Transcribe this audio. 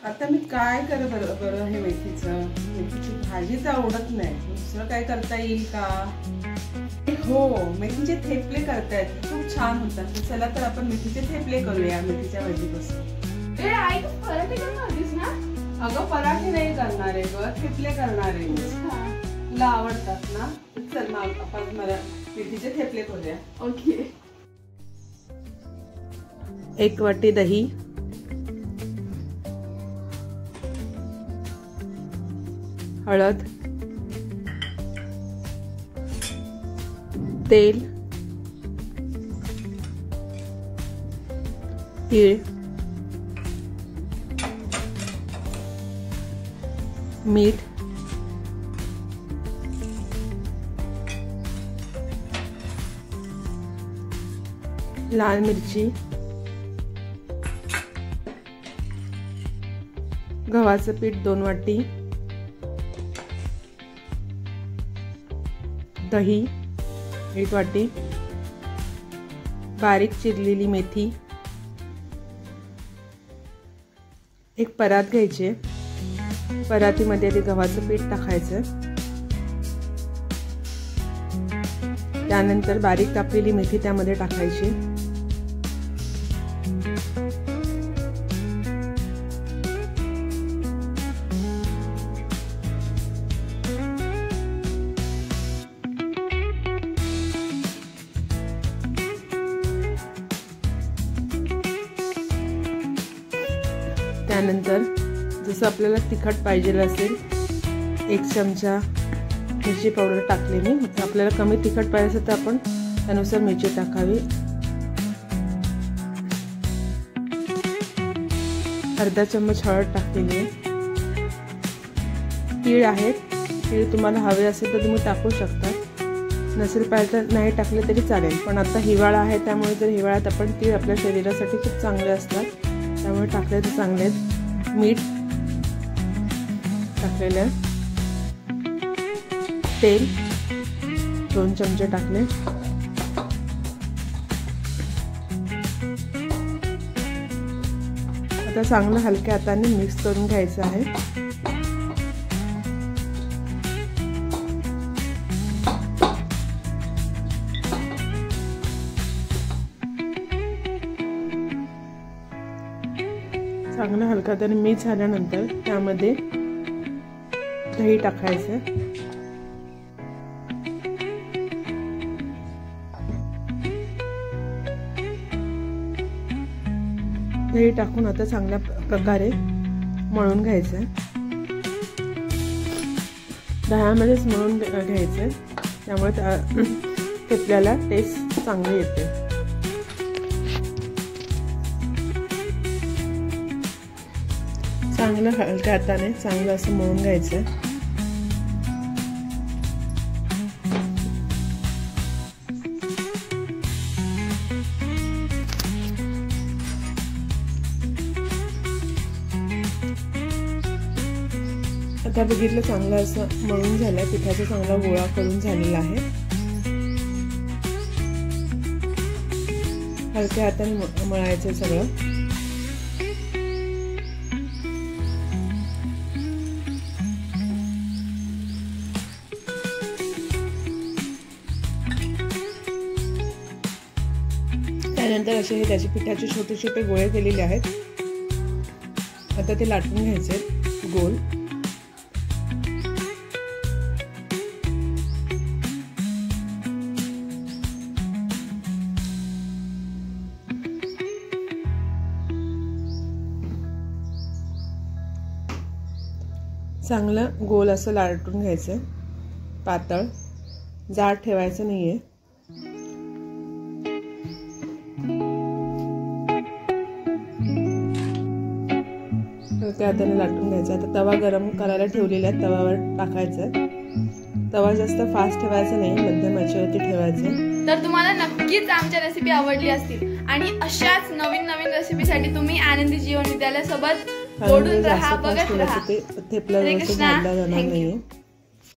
आता मी काय कर बरं हे मेथीची भाजी तर आवडत नाही, दुसरं काय करता येईल का? हो, मेथीचे थेपले करतायत, खूप छान होतात. चला तर आपण मेथीचे थेपले करूया मेथीच्या भाजीपासून. आई तू पराठे करणार होतीस ना? अगं पराठे नाही करणार आहे ग, थेपले करणार आहे. तुला आवडतात ना? चल मग आपण मला मेथीचे थेपले करूया. ओके. 1 वाटी दही, हळद, तेल, तीळ, मीठ, लाल मिरची, गव्हाचं पीठ 2 वाटी, दही 1 वाटी, बारीक चिरलेली मेथी, एक परात घ्यायची, परातीमध्ये ते गव्हाचं पीठ टाकायचं, त्यानंतर बारीक कापलेली मेथी त्यामध्ये टाकायची, त्यानंतर जसं आपल्याला तिखट पाहिजे असेल 1 चमचा मिरची पावडर टाकली मी. आपल्याला कमी तिखट पाहिजे असेल तर आपण त्यानुसार मिरची टाकावी. अर्धा चम्मच हळद टाकलेली आहे. तीळ आहेत, तीळ तुम्हाला हवे असेल तर तुम्ही टाकू शकता, नसेल पाहिजे तर नाही टाकले तरी चालेल. पण आता हिवाळा आहे त्यामुळे जर हिवाळ्यात आपण तीळ आपल्या शरीरासाठी खूप चांगले असतात त्यामुळे टाकले तर चांगले आहेत. मीठ टाकलेले आहे, तेल 2 चमचे टाकले, आता चांगलं हलक्या हाताने मिक्स करून घ्यायचं आहे. चांगलं हलक्या हाताने मिक्स झाल्यानंतर त्यामध्ये दही टाकायचं, दही टाकून आता चांगल्या प्रकारे मळून घ्यायचं. दह्यामध्येच मळून घ्यायचं, त्यामुळे थेपल्याला टेस्ट चांगली येते. चांगलं हलक्या हाताने चांगलं असं मळून घ्यायचं. आता बघितलं चांगलं असं मळून झालंय, पिठाचा चांगला गोळा करून झालेला आहे. हलक्या हाताने मळायचं सगळं. त्यानंतर असे हे त्याचे पिठाचे छोटे छोटे गोळे केलेले आहेत. आता ते लाटून घ्यायचे गोल. चांगलं गोल असं लाटून घ्यायचं, पातळ जाड ठेवायचं नाहीये. त्या हाताने लाटून घ्यायचं. आता तवा गरम करायला ठेवलेला आहे, तव्यावर टाकायचं. तवा जास्त फास्ट ठेवायचा नाही, मध्यम आचेवरती ठेवायचं. तर तुम्हाला नक्कीच आमच्या रेसिपी आवडली असतील आणि अशाच नवीन नवीन रेसिपीसाठी तुम्ही आनंदी जीवन विद्यालयासोबत जोडून राहा, बघत राहा. थेपला जाणार नाहीये.